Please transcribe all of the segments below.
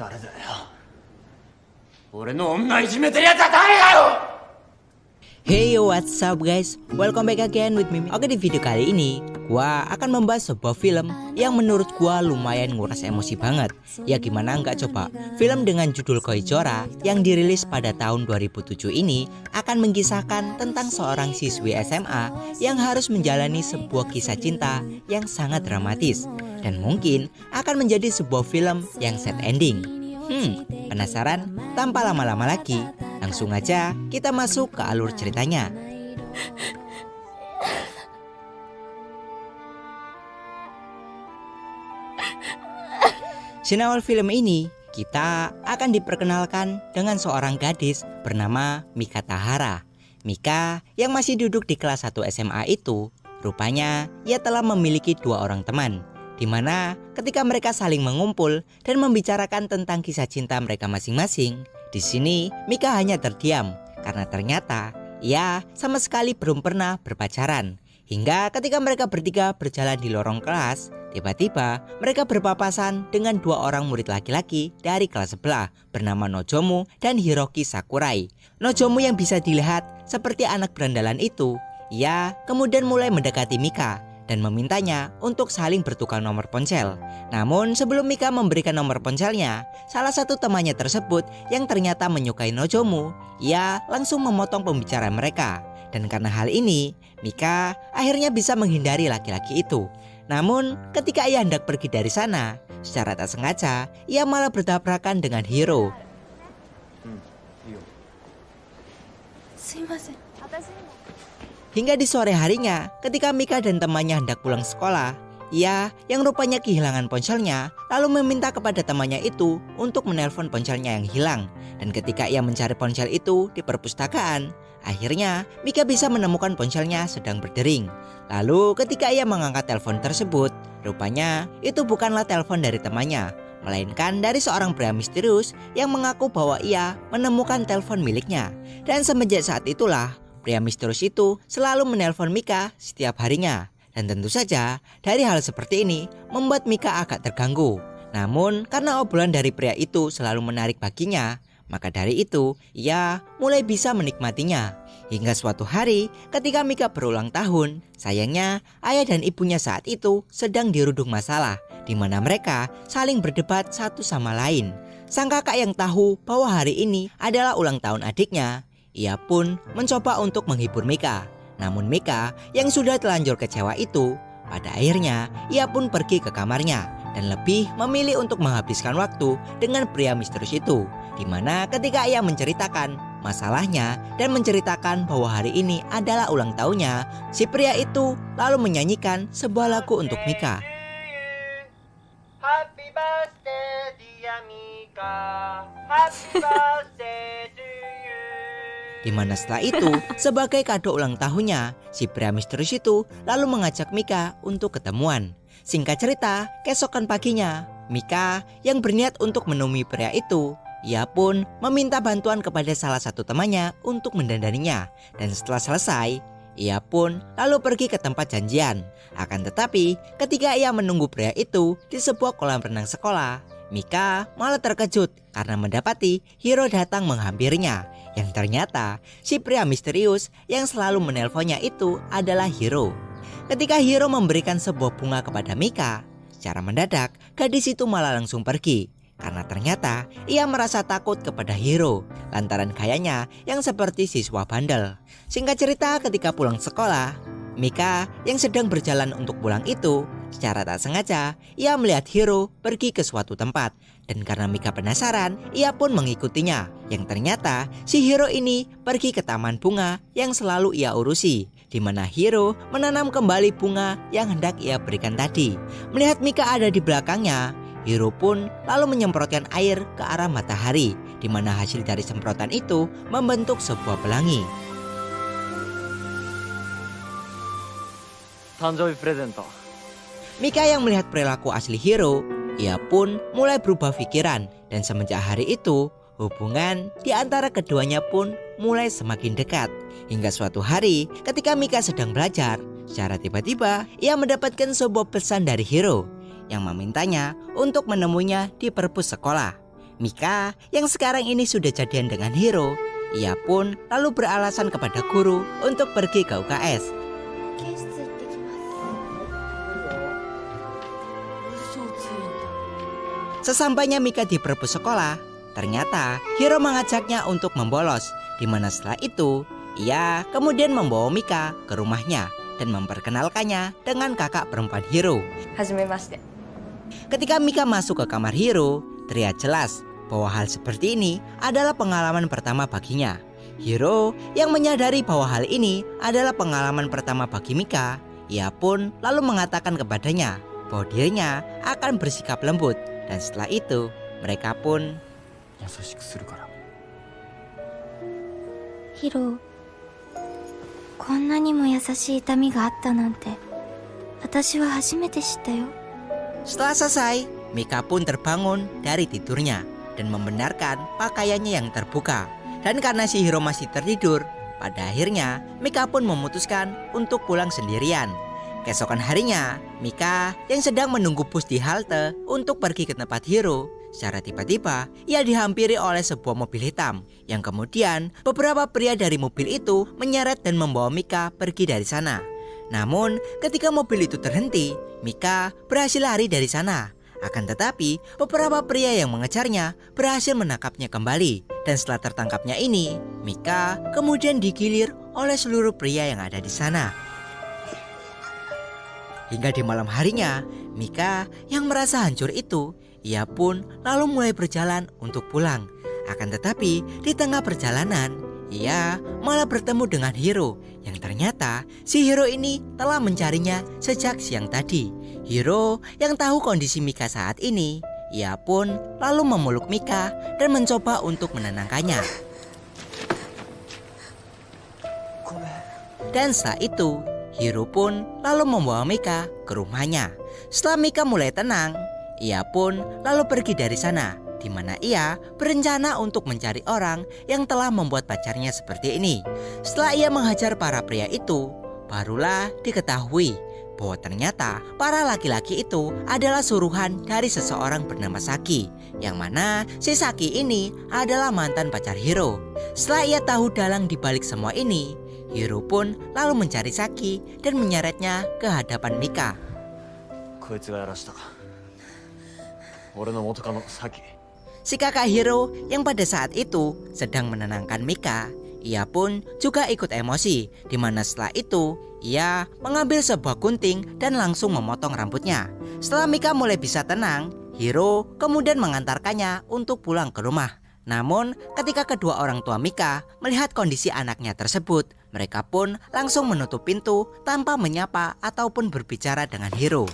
誰だよ。俺の女いじめてるやつは誰だよ。 Hey what's up guys, welcome back again with me. Oke, di video kali ini gua akan membahas sebuah film yang menurut gua lumayan nguras emosi banget. Ya gimana enggak coba. Film dengan judul Koizora yang dirilis pada tahun 2007 ini akan mengisahkan tentang seorang siswi SMA yang harus menjalani sebuah kisah cinta yang sangat dramatis, dan mungkin akan menjadi sebuah film yang sad ending. Penasaran? Tanpa lama-lama lagi, langsung aja kita masuk ke alur ceritanya. Di awal film ini, kita akan diperkenalkan dengan seorang gadis bernama Mika Tahara. Mika yang masih duduk di kelas 1 SMA itu, rupanya ia telah memiliki 2 orang teman, di mana ketika mereka saling mengumpul dan membicarakan tentang kisah cinta mereka masing-masing, di sini Mika hanya terdiam karena ternyata ia sama sekali belum pernah berpacaran. Hingga ketika mereka bertiga berjalan di lorong kelas, tiba-tiba mereka berpapasan dengan 2 orang murid laki-laki dari kelas sebelah bernama Nozomu dan Hiroki Sakurai. Nozomu yang bisa dilihat seperti anak berandalan itu, ia kemudian mulai mendekati Mika dan memintanya untuk saling bertukar nomor ponsel. Namun sebelum Mika memberikan nomor ponselnya, salah satu temannya tersebut yang ternyata menyukai Nozomu, ia langsung memotong pembicaraan mereka. Dan karena hal ini, Mika akhirnya bisa menghindari laki-laki itu. Namun ketika ia hendak pergi dari sana, secara tak sengaja ia malah bertabrakan dengan Hiro. Hingga di sore harinya, ketika Mika dan temannya hendak pulang sekolah, ia yang rupanya kehilangan ponselnya lalu meminta kepada temannya itu untuk menelpon ponselnya yang hilang. Dan ketika ia mencari ponsel itu di perpustakaan, akhirnya Mika bisa menemukan ponselnya sedang berdering. Lalu ketika ia mengangkat telepon tersebut, rupanya itu bukanlah telepon dari temannya, melainkan dari seorang pria misterius yang mengaku bahwa ia menemukan telepon miliknya. Dan semenjak saat itulah pria misterius itu selalu menelpon Mika setiap harinya. Dan tentu saja dari hal seperti ini membuat Mika agak terganggu. Namun karena obrolan dari pria itu selalu menarik baginya, maka dari itu ia mulai bisa menikmatinya. Hingga suatu hari ketika Mika berulang tahun, sayangnya ayah dan ibunya saat itu sedang dirudung masalah, di mana mereka saling berdebat satu sama lain. Sang kakak yang tahu bahwa hari ini adalah ulang tahun adiknya, ia pun mencoba untuk menghibur Mika. Namun Mika yang sudah telanjur kecewa itu, pada akhirnya ia pun pergi ke kamarnya dan lebih memilih untuk menghabiskan waktu dengan pria misterius itu. Dimana ketika ia menceritakan masalahnya dan menceritakan bahwa hari ini adalah ulang tahunnya, si pria itu lalu menyanyikan sebuah lagu untuk Mika. Happy birthday dear Mika, happy birthday to you. Dimana setelah itu, sebagai kado ulang tahunnya, si pria misterius itu lalu mengajak Mika untuk ketemuan. Singkat cerita, keesokan paginya, Mika yang berniat untuk menemui pria itu, ia pun meminta bantuan kepada salah satu temannya untuk mendandaninya. Dan setelah selesai, ia pun lalu pergi ke tempat janjian. Akan tetapi, ketika ia menunggu pria itu di sebuah kolam renang sekolah, Mika malah terkejut karena mendapati Hiro datang menghampirinya. Yang ternyata si pria misterius yang selalu menelponnya itu adalah Hiro. Ketika Hiro memberikan sebuah bunga kepada Mika, secara mendadak gadis itu malah langsung pergi. Karena ternyata ia merasa takut kepada Hiro lantaran gayanya yang seperti siswa bandel. Singkat cerita, ketika pulang sekolah, Mika yang sedang berjalan untuk pulang itu, secara tak sengaja ia melihat Hiro pergi ke suatu tempat. Dan karena Mika penasaran, ia pun mengikutinya. Yang ternyata si Hiro ini pergi ke taman bunga yang selalu ia urusi, di mana Hiro menanam kembali bunga yang hendak ia berikan tadi. Melihat Mika ada di belakangnya, Hiro pun lalu menyemprotkan air ke arah matahari, di mana hasil dari semprotan itu membentuk sebuah pelangi. Mika yang melihat perilaku asli Hiro, ia pun mulai berubah pikiran. Dan semenjak hari itu, hubungan di antara keduanya pun mulai semakin dekat. Hingga suatu hari ketika Mika sedang belajar, secara tiba-tiba ia mendapatkan sebuah pesan dari Hiro yang memintanya untuk menemuinya di perpus sekolah. Mika yang sekarang ini sudah jadian dengan Hiro, ia pun lalu beralasan kepada guru untuk pergi ke UKS. Sesampainya Mika di perpus sekolah, ternyata Hiro mengajaknya untuk membolos, di mana setelah itu ia kemudian membawa Mika ke rumahnya dan memperkenalkannya dengan kakak perempuan Hiro. Hajimemashite. Ketika Mika masuk ke kamar Hiro, terlihat jelas bahwa hal seperti ini adalah pengalaman pertama baginya. Hiro yang menyadari bahwa hal ini adalah pengalaman pertama bagi Mika, ia pun lalu mengatakan kepadanya bahwa dirinya akan bersikap lembut. Dan setelah itu mereka pun 優しくするから。ヒロ、こんなにも優しい痛みがあったなんて私は初めて知ったよ。 Setelah selesai, Mika pun terbangun dari tidurnya dan membenarkan pakaiannya yang terbuka. Dan karena si Hiro masih tertidur, pada akhirnya Mika pun memutuskan untuk pulang sendirian. Keesokan harinya, Mika yang sedang menunggu bus di halte untuk pergi ke tempat Hiro, secara tiba-tiba ia dihampiri oleh sebuah mobil hitam, yang kemudian beberapa pria dari mobil itu menyeret dan membawa Mika pergi dari sana. Namun ketika mobil itu terhenti, Mika berhasil lari dari sana. Akan tetapi beberapa pria yang mengejarnya berhasil menangkapnya kembali. Dan setelah tertangkapnya ini, Mika kemudian digilir oleh seluruh pria yang ada di sana. Hingga di malam harinya, Mika yang merasa hancur itu, ia pun lalu mulai berjalan untuk pulang. Akan tetapi di tengah perjalanan, ia malah bertemu dengan Hiro, yang ternyata si Hiro ini telah mencarinya sejak siang tadi. Hiro yang tahu kondisi Mika saat ini, ia pun lalu memeluk Mika dan mencoba untuk menenangkannya. Dan setelah itu, Hiro pun lalu membawa Mika ke rumahnya. Setelah Mika mulai tenang, ia pun lalu pergi dari sana, di mana ia berencana untuk mencari orang yang telah membuat pacarnya seperti ini. Setelah ia menghajar para pria itu, barulah diketahui bahwa ternyata para laki-laki itu adalah suruhan dari seseorang bernama Saki, yang mana si Saki ini adalah mantan pacar Hiro. Setelah ia tahu dalang dibalik semua ini, Hiro pun lalu mencari Saki dan menyeretnya ke hadapan Mika. こいつがやらしたか。俺の元カノサキ。 Si kakak Hiro yang pada saat itu sedang menenangkan Mika, ia pun juga ikut emosi, di mana setelah itu ia mengambil sebuah gunting dan langsung memotong rambutnya. Setelah Mika mulai bisa tenang, Hiro kemudian mengantarkannya untuk pulang ke rumah. Namun ketika kedua orang tua Mika melihat kondisi anaknya tersebut, mereka pun langsung menutup pintu tanpa menyapa ataupun berbicara dengan Hiro.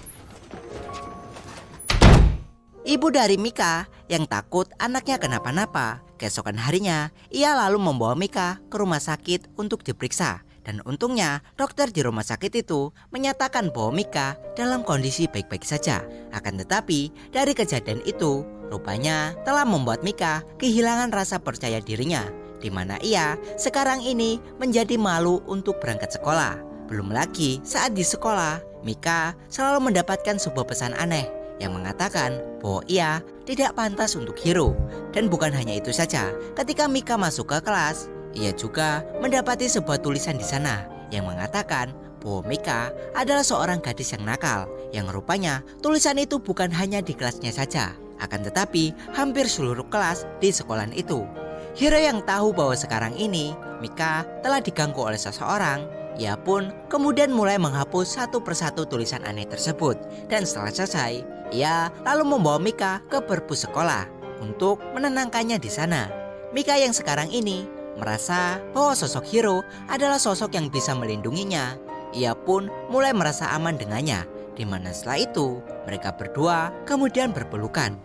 Ibu dari Mika yang takut anaknya kenapa-napa, keesokan harinya ia lalu membawa Mika ke rumah sakit untuk diperiksa. Dan untungnya dokter di rumah sakit itu menyatakan bahwa Mika dalam kondisi baik-baik saja. Akan tetapi dari kejadian itu rupanya telah membuat Mika kehilangan rasa percaya dirinya, di mana ia sekarang ini menjadi malu untuk berangkat sekolah. Belum lagi saat di sekolah, Mika selalu mendapatkan sebuah pesan aneh yang mengatakan bahwa ia tidak pantas untuk Hiro. Dan bukan hanya itu saja, ketika Mika masuk ke kelas, ia juga mendapati sebuah tulisan di sana yang mengatakan bahwa Mika adalah seorang gadis yang nakal, yang rupanya tulisan itu bukan hanya di kelasnya saja, akan tetapi hampir seluruh kelas di sekolahan itu. Hiro yang tahu bahwa sekarang ini Mika telah diganggu oleh seseorang, ia pun kemudian mulai menghapus satu persatu tulisan aneh tersebut. Dan setelah selesai, ia lalu membawa Mika ke perpus sekolah untuk menenangkannya di sana. Mika yang sekarang ini merasa bahwa sosok Hiro adalah sosok yang bisa melindunginya. Ia pun mulai merasa aman dengannya, di mana setelah itu mereka berdua kemudian berpelukan.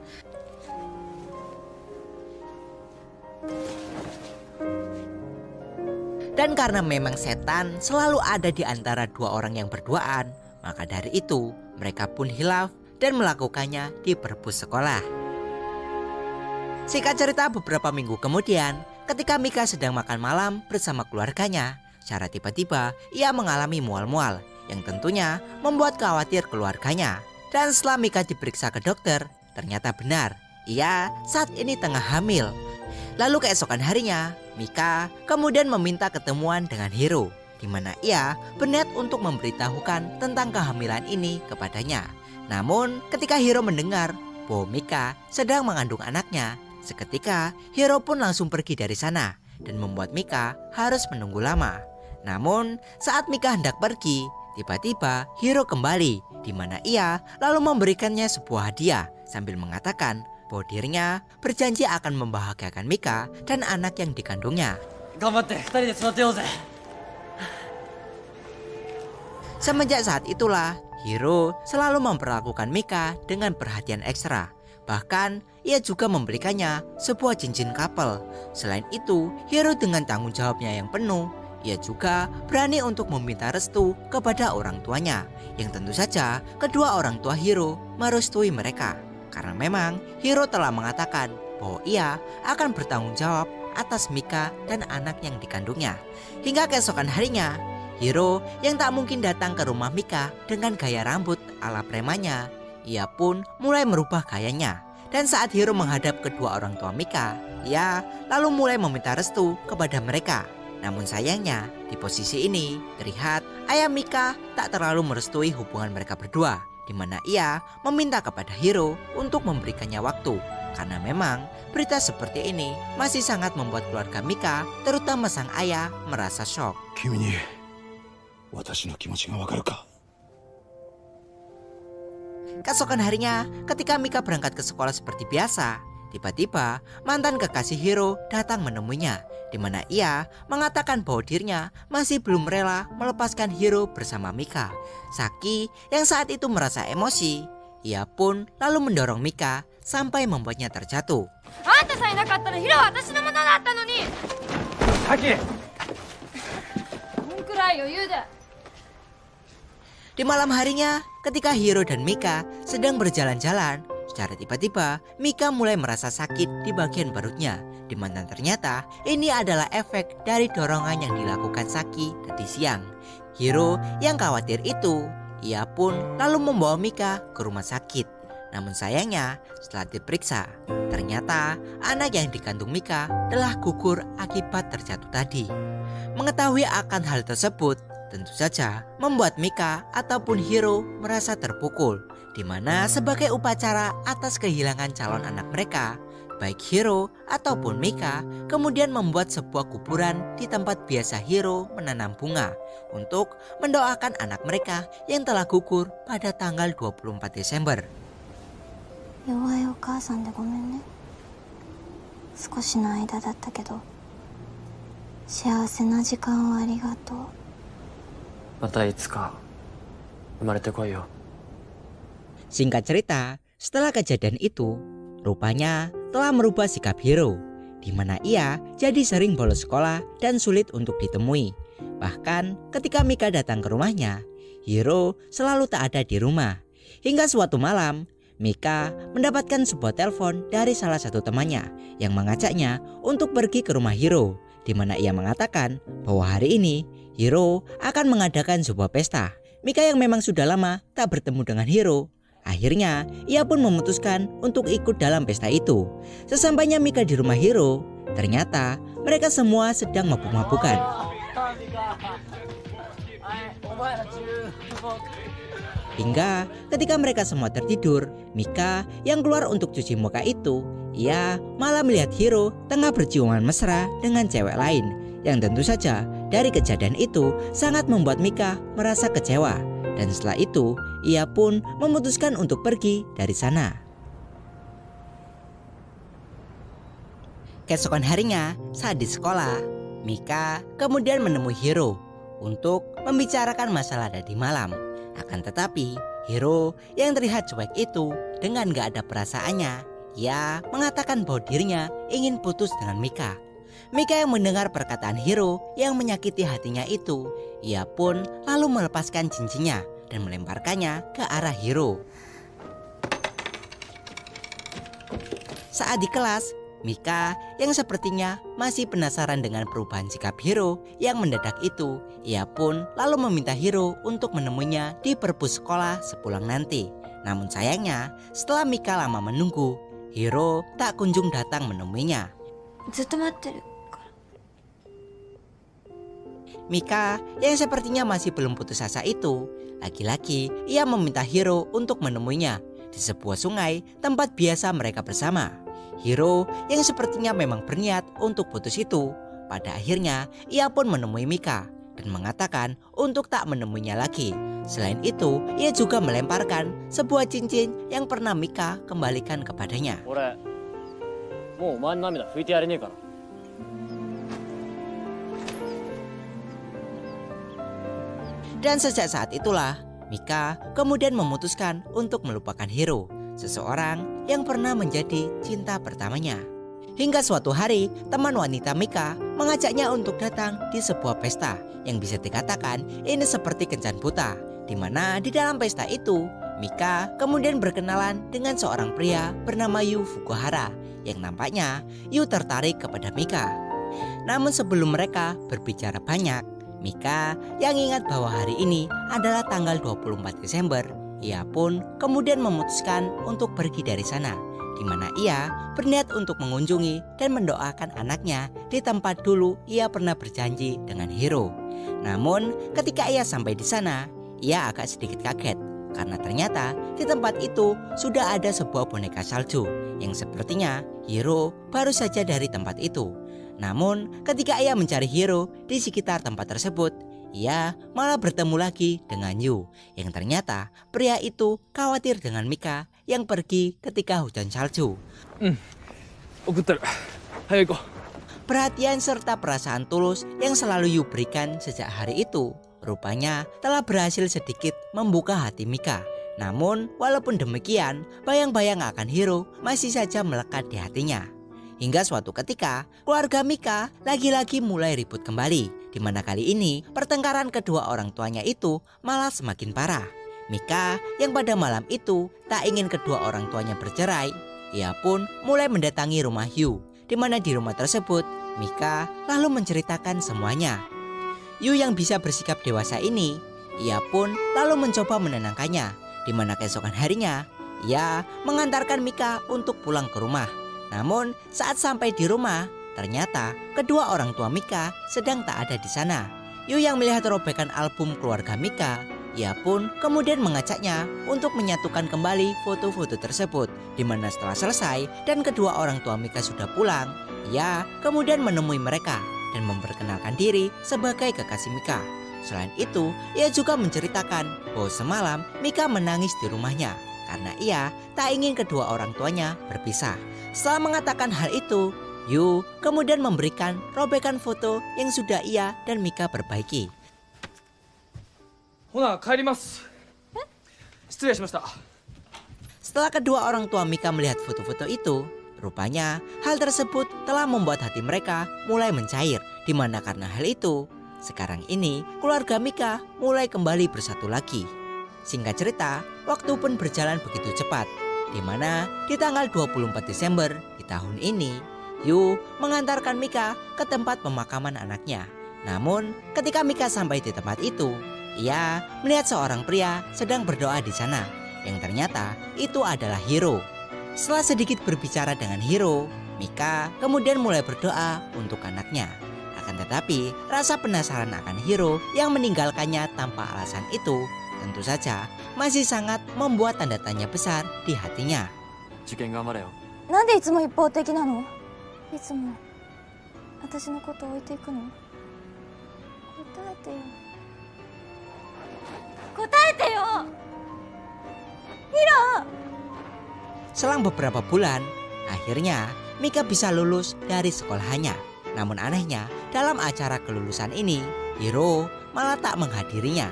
Dan karena memang setan selalu ada di antara dua orang yang berduaan, maka dari itu mereka pun hilaf dan melakukannya di perpus sekolah. Singkat cerita, beberapa minggu kemudian, ketika Mika sedang makan malam bersama keluarganya, secara tiba-tiba ia mengalami mual-mual yang tentunya membuat khawatir keluarganya. Dan setelah Mika diperiksa ke dokter, ternyata benar, ia saat ini tengah hamil. Lalu keesokan harinya, Mika kemudian meminta ketemuan dengan Hiro, di mana ia berniat untuk memberitahukan tentang kehamilan ini kepadanya. Namun ketika Hiro mendengar bahwa Mika sedang mengandung anaknya, seketika Hiro pun langsung pergi dari sana dan membuat Mika harus menunggu lama. Namun saat Mika hendak pergi, tiba-tiba Hiro kembali, di mana ia lalu memberikannya sebuah hadiah sambil mengatakan bahwa dirinya berjanji akan membahagiakan Mika dan anak yang dikandungnya. 頑張って二人で育てようぜ。 Semenjak saat itulah, Hiro selalu memperlakukan Mika dengan perhatian ekstra. Bahkan, ia juga membelikannya sebuah cincin couple. Selain itu, Hiro dengan tanggung jawabnya yang penuh, ia juga berani untuk meminta restu kepada orang tuanya. Yang tentu saja, kedua orang tua Hiro merestui mereka. Karena memang Hiro telah mengatakan bahwa ia akan bertanggung jawab atas Mika dan anak yang dikandungnya. Hingga keesokan harinya, Hiro yang tak mungkin datang ke rumah Mika dengan gaya rambut ala premannya, ia pun mulai merubah gayanya. Dan saat Hiro menghadap kedua orang tua Mika, ia lalu mulai meminta restu kepada mereka. Namun sayangnya, di posisi ini terlihat ayah Mika tak terlalu merestui hubungan mereka berdua, di mana ia meminta kepada Hiro untuk memberikannya waktu. Karena memang berita seperti ini masih sangat membuat keluarga Mika, terutama sang ayah, merasa shock. 君に私の気持ちがわかるか? Keesokan harinya, ketika Mika berangkat ke sekolah seperti biasa, tiba-tiba mantan kekasih Hiro datang menemuinya, di mana ia mengatakan bahwa dirinya masih belum rela melepaskan Hiro bersama Mika. Saki yang saat itu merasa emosi, ia pun lalu mendorong Mika sampai membuatnya terjatuh. あんたさえなかったらヒロは私のものだったのに。サキ、こんくらい余裕だ。 Di malam harinya, ketika Hiro dan Mika sedang berjalan-jalan, secara tiba-tiba Mika mulai merasa sakit di bagian perutnya, di mana ternyata ini adalah efek dari dorongan yang dilakukan Saki tadi siang. Hiro yang khawatir itu, ia pun lalu membawa Mika ke rumah sakit. Namun sayangnya, setelah diperiksa, ternyata anak yang dikandung Mika telah gugur akibat terjatuh tadi. Mengetahui akan hal tersebut, tentu saja membuat Mika ataupun Hiro merasa terpukul, di mana sebagai upacara atas kehilangan calon anak mereka, baik Hiro ataupun Mika kemudian membuat sebuah kuburan di tempat biasa Hiro menanam bunga untuk mendoakan anak mereka yang telah gugur pada tanggal 24 Desember. 弱いお母さんでごめんね。少しの間だったけど、幸せな時間をありがとう。 またいつか生まれてこいよ。 Singkat cerita, setelah kejadian itu, rupanya telah merubah sikap Hiro, di mana ia jadi sering bolos sekolah dan sulit untuk ditemui. Bahkan ketika Mika datang ke rumahnya, Hiro selalu tak ada di rumah. Hingga suatu malam, Mika mendapatkan sebuah telepon dari salah satu temannya yang mengajaknya untuk pergi ke rumah Hiro, di mana ia mengatakan bahwa hari ini Hiro akan mengadakan sebuah pesta. Mika yang memang sudah lama tak bertemu dengan Hiro, akhirnya ia pun memutuskan untuk ikut dalam pesta itu. Sesampainya Mika di rumah Hiro, ternyata mereka semua sedang mabuk-mabukan. Hingga ketika mereka semua tertidur, Mika yang keluar untuk cuci muka itu, ia malah melihat Hiro tengah berciuman mesra dengan cewek lain. Yang tentu saja dari kejadian itu sangat membuat Mika merasa kecewa. Dan setelah itu ia pun memutuskan untuk pergi dari sana. Keesokan harinya saat di sekolah, Mika kemudian menemui Hiro untuk membicarakan masalah tadi malam. Akan tetapi Hiro yang terlihat cuek itu dengan gak ada perasaannya, ia mengatakan bahwa dirinya ingin putus dengan Mika. Mika yang mendengar perkataan Hiro yang menyakiti hatinya itu, ia pun lalu melepaskan cincinnya dan melemparkannya ke arah Hiro. Saat di kelas, Mika yang sepertinya masih penasaran dengan perubahan sikap Hiro yang mendadak itu, ia pun lalu meminta Hiro untuk menemuinya di perpus sekolah sepulang nanti. Namun sayangnya, setelah Mika lama menunggu, Hiro tak kunjung datang menemuinya. ずっと待ってるから。 Mika yang sepertinya masih belum putus asa itu, lagi-lagi ia meminta Hiro untuk menemuinya di sebuah sungai tempat biasa mereka bersama. Hiro yang sepertinya memang berniat untuk putus itu, pada akhirnya ia pun menemui Mika dan mengatakan untuk tak menemuinya lagi. Selain itu, ia juga melemparkan sebuah cincin yang pernah Mika kembalikan kepadanya. 俺もうお前の涙拭いてやれねえから。 Dan sejak saat itulah Mika kemudian memutuskan untuk melupakan Hiro, seseorang yang pernah menjadi cinta pertamanya. Hingga suatu hari teman wanita Mika mengajaknya untuk datang di sebuah pesta yang bisa dikatakan ini seperti kencan buta, di mana di dalam pesta itu Mika kemudian berkenalan dengan seorang pria bernama Yu Fukuhara yang nampaknya Yu tertarik kepada Mika. Namun sebelum mereka berbicara banyak, Mika yang ingat bahwa hari ini adalah tanggal 24 Desember, ia pun kemudian memutuskan untuk pergi dari sana, di mana ia berniat untuk mengunjungi dan mendoakan anaknya di tempat dulu ia pernah berjanji dengan Hiro. Namun ketika ia sampai di sana, ia agak sedikit kaget karena ternyata di tempat itu sudah ada sebuah boneka salju yang sepertinya Hiro baru saja dari tempat itu. Namun ketika ia mencari Hiro di sekitar tempat tersebut, ia malah bertemu lagi dengan Yu yang ternyata pria itu khawatir dengan Mika yang pergi ketika hujan salju. Perhatian serta perasaan tulus yang selalu Yu berikan sejak hari itu rupanya telah berhasil sedikit membuka hati Mika. Namun walaupun demikian, bayang-bayang akan Hiro masih saja melekat di hatinya. Hingga suatu ketika, keluarga Mika lagi-lagi mulai ribut kembali, di mana kali ini pertengkaran kedua orang tuanya itu malah semakin parah. Mika yang pada malam itu tak ingin kedua orang tuanya bercerai, ia pun mulai mendatangi rumah Yu, di mana di rumah tersebut Mika lalu menceritakan semuanya. Yu yang bisa bersikap dewasa ini, ia pun lalu mencoba menenangkannya, di mana keesokan harinya ia mengantarkan Mika untuk pulang ke rumah. Namun saat sampai di rumah, ternyata kedua orang tua Mika sedang tak ada di sana. Yu yang melihat robekan album keluarga Mika, ia pun kemudian mengajaknya untuk menyatukan kembali foto-foto tersebut. Di mana setelah selesai dan kedua orang tua Mika sudah pulang, ia kemudian menemui mereka dan memperkenalkan diri sebagai kekasih Mika. Selain itu, ia juga menceritakan bahwa semalam Mika menangis di rumahnya karena ia tak ingin kedua orang tuanya berpisah. Setelah mengatakan hal itu, Yu kemudian memberikan robekan foto yang sudah ia dan Mika perbaiki. Setelah kedua orang tua Mika melihat foto-foto itu, rupanya hal tersebut telah membuat hati mereka mulai mencair, di mana karena hal itu, sekarang ini keluarga Mika mulai kembali bersatu lagi. Singkat cerita, waktu pun berjalan begitu cepat, di mana di tanggal 24 Desember di tahun ini, Yu mengantarkan Mika ke tempat pemakaman anaknya. Namun ketika Mika sampai di tempat itu, ia melihat seorang pria sedang berdoa di sana, yang ternyata itu adalah Hiro. Setelah sedikit berbicara dengan Hiro, Mika kemudian mulai berdoa untuk anaknya. Akan tetapi rasa penasaran akan Hiro yang meninggalkannya tanpa alasan itu tentu saja masih sangat membuat tanda tanya besar di hatinya. 受験頑張れよ。なんでいつも一方的なの？いつも私のこと置いていくの？答えてよ。答えてよ。Hiro! Selang beberapa bulan, akhirnya Mika bisa lulus dari sekolahnya. Namun anehnya, dalam acara kelulusan ini, Hiro malah tak menghadirinya.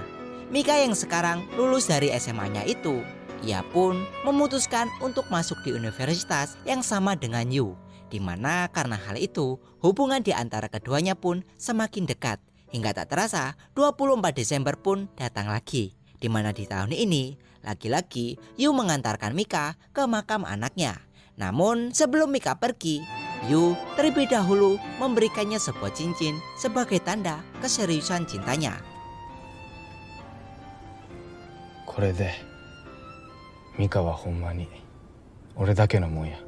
Mika yang sekarang lulus dari SMA-nya itu, ia pun memutuskan untuk masuk di universitas yang sama dengan Yu, di mana karena hal itu hubungan di antara keduanya pun semakin dekat. Hingga tak terasa 24 Desember pun datang lagi, di mana di tahun ini lagi-lagi Yu mengantarkan Mika ke makam anaknya. Namun sebelum Mika pergi, Yu terlebih dahulu memberikannya sebuah cincin sebagai tanda keseriusan cintanya. これでミカはほんまに俺だけのもんや。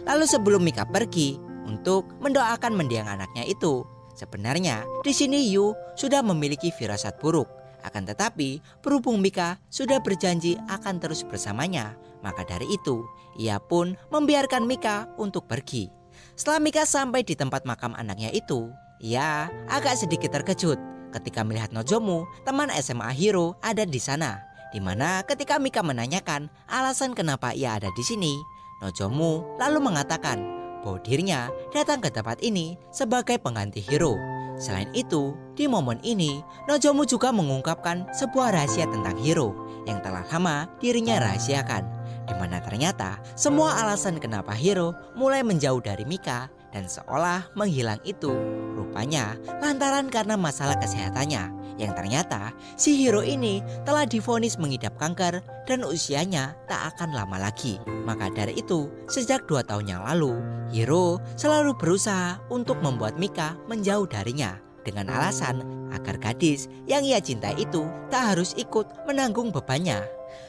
Lalu sebelum Mika pergi untuk mendoakan mendiang anaknya itu, sebenarnya di sini Yu sudah memiliki firasat buruk. Akan tetapi berhubung Mika sudah berjanji akan terus bersamanya, maka dari itu ia pun membiarkan Mika untuk pergi. Setelah Mika sampai di tempat makam anaknya itu, ia agak sedikit terkejut ketika melihat Nozomu, teman SMA Hiro, ada di sana. Dimana ketika Mika menanyakan alasan kenapa ia ada di sini, Nozomu lalu mengatakan bahwa dirinya datang ke tempat ini sebagai pengganti Hiro. Selain itu, di momen ini Nozomu juga mengungkapkan sebuah rahasia tentang Hiro yang telah lama dirinya rahasiakan, di mana ternyata semua alasan kenapa Hiro mulai menjauh dari Mika dan seolah menghilang itu rupanya lantaran karena masalah kesehatannya, yang ternyata si Hiro ini telah divonis mengidap kanker dan usianya tak akan lama lagi. Maka dari itu sejak 2 tahun yang lalu Hiro selalu berusaha untuk membuat Mika menjauh darinya dengan alasan agar gadis yang ia cintai itu tak harus ikut menanggung bebannya.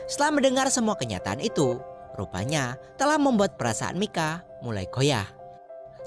Setelah mendengar semua kenyataan itu, rupanya telah membuat perasaan Mika mulai goyah.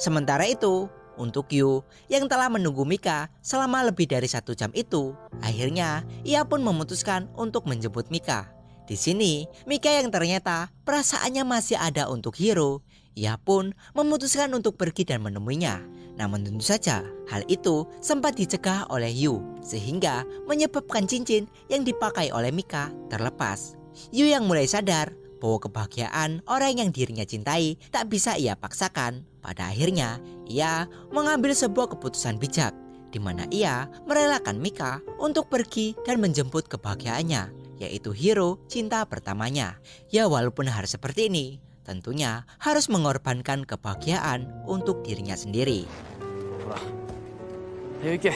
Sementara itu, untuk Yu yang telah menunggu Mika selama lebih dari 1 jam itu, akhirnya ia pun memutuskan untuk menjemput Mika. Di sini, Mika yang ternyata perasaannya masih ada untuk Hiro, ia pun memutuskan untuk pergi dan menemuinya. Namun tentu saja hal itu sempat dicegah oleh Yu, sehingga menyebabkan cincin yang dipakai oleh Mika terlepas. Yu yang mulai sadar bahwa kebahagiaan orang yang dirinya cintai tak bisa ia paksakan. Pada akhirnya ia mengambil sebuah keputusan bijak, di mana ia merelakan Mika untuk pergi dan menjemput kebahagiaannya, yaitu Hiro cinta pertamanya. Ya walaupun harus seperti ini, tentunya harus mengorbankan kebahagiaan untuk dirinya sendiri. Wah, ayo ike.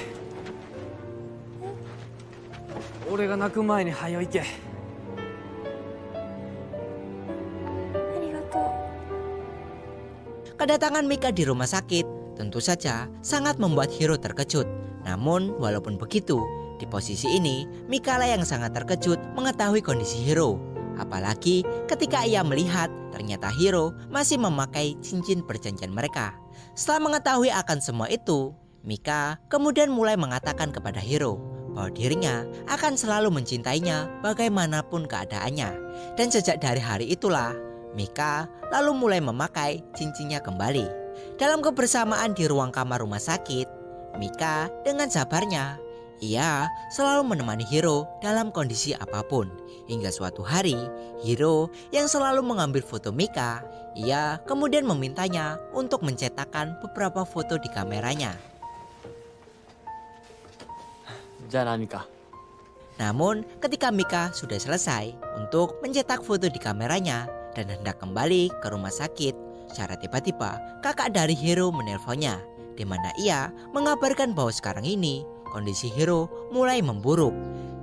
Ore ga naku mae ni hayo ike. Kedatangan Mika di rumah sakit tentu saja sangat membuat Hiro terkejut. Namun walaupun begitu, di posisi ini Mika lah yang sangat terkejut mengetahui kondisi Hiro. Apalagi ketika ia melihat ternyata Hiro masih memakai cincin perjanjian mereka. Setelah mengetahui akan semua itu, Mika kemudian mulai mengatakan kepada Hiro bahwa dirinya akan selalu mencintainya bagaimanapun keadaannya. Dan sejak dari hari itulah Mika lalu mulai memakai cincinnya kembali. Dalam kebersamaan di ruang kamar rumah sakit, Mika dengan sabarnya ia selalu menemani Hiro dalam kondisi apapun. Hingga suatu hari Hiro yang selalu mengambil foto Mika, ia kemudian memintanya untuk mencetakkan beberapa foto di kameranya. Jangan Mika. Namun ketika Mika sudah selesai untuk mencetak foto di kameranya dan hendak kembali ke rumah sakit, secara tiba-tiba kakak dari Hiro menelponnya, di mana ia mengabarkan bahwa sekarang ini kondisi Hiro mulai memburuk.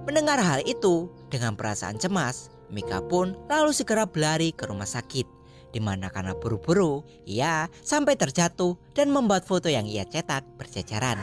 Mendengar hal itu dengan perasaan cemas, Mika pun lalu segera berlari ke rumah sakit, di mana karena buru-buru ia sampai terjatuh dan membuat foto yang ia cetak berceceran.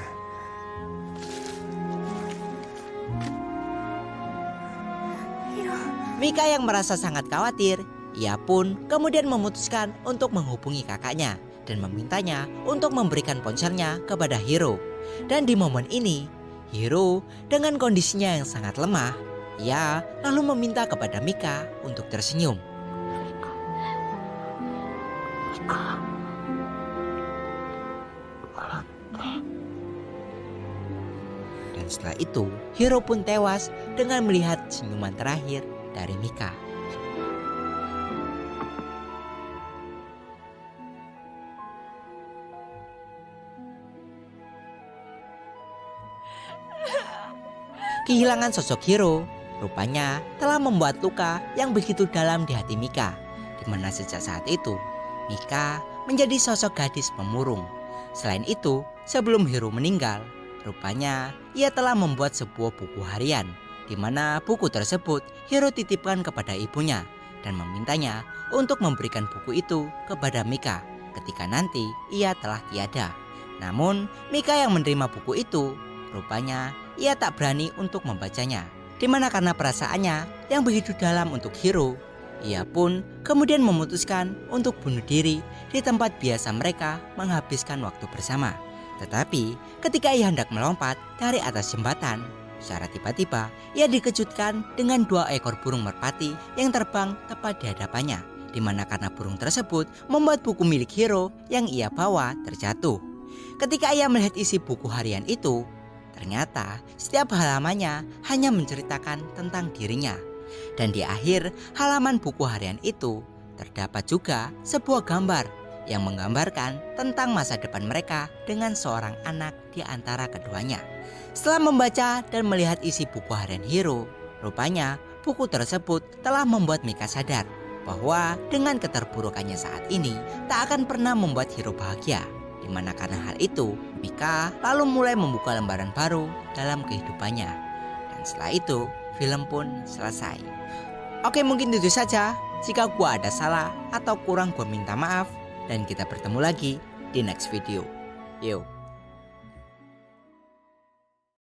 Mika yang merasa sangat khawatir, ia pun kemudian memutuskan untuk menghubungi kakaknya dan memintanya untuk memberikan ponselnya kepada Hiro. Dan di momen ini, Hiro dengan kondisinya yang sangat lemah, ia lalu meminta kepada Mika untuk tersenyum. Dan setelah itu, Hiro pun tewas dengan melihat senyuman terakhir dari Mika. Kehilangan sosok Hiro rupanya telah membuat luka yang begitu dalam di hati Mika, di mana sejak saat itu Mika menjadi sosok gadis pemurung. Selain itu, sebelum Hiro meninggal, rupanya ia telah membuat sebuah buku harian, di mana buku tersebut Hiro titipkan kepada ibunya dan memintanya untuk memberikan buku itu kepada Mika ketika nanti ia telah tiada. Namun Mika yang menerima buku itu, rupanya ia tak berani untuk membacanya, di mana karena perasaannya yang begitu dalam untuk Hiro, Ia pun kemudian memutuskan untuk bunuh diri di tempat biasa mereka menghabiskan waktu bersama. Tetapi ketika ia hendak melompat dari atas jembatan, secara tiba-tiba ia dikejutkan dengan 2 ekor burung merpati yang terbang tepat di hadapannya, di mana karena burung tersebut membuat buku milik Hiro yang ia bawa terjatuh. Ketika ia melihat isi buku harian itu, ternyata setiap halamannya hanya menceritakan tentang dirinya. Dan di akhir halaman buku harian itu terdapat juga sebuah gambar yang menggambarkan tentang masa depan mereka dengan seorang anak di antara keduanya. Setelah membaca dan melihat isi buku harian Hiro, rupanya buku tersebut telah membuat Mika sadar bahwa dengan keterpurukannya saat ini tak akan pernah membuat Hiro bahagia. Dimana karena hal itu, Mika lalu mulai membuka lembaran baru dalam kehidupannya. Dan setelah itu, film pun selesai. Oke, mungkin itu saja. Jika gua ada salah atau kurang, gua minta maaf. Dan kita bertemu lagi di next video. Yo.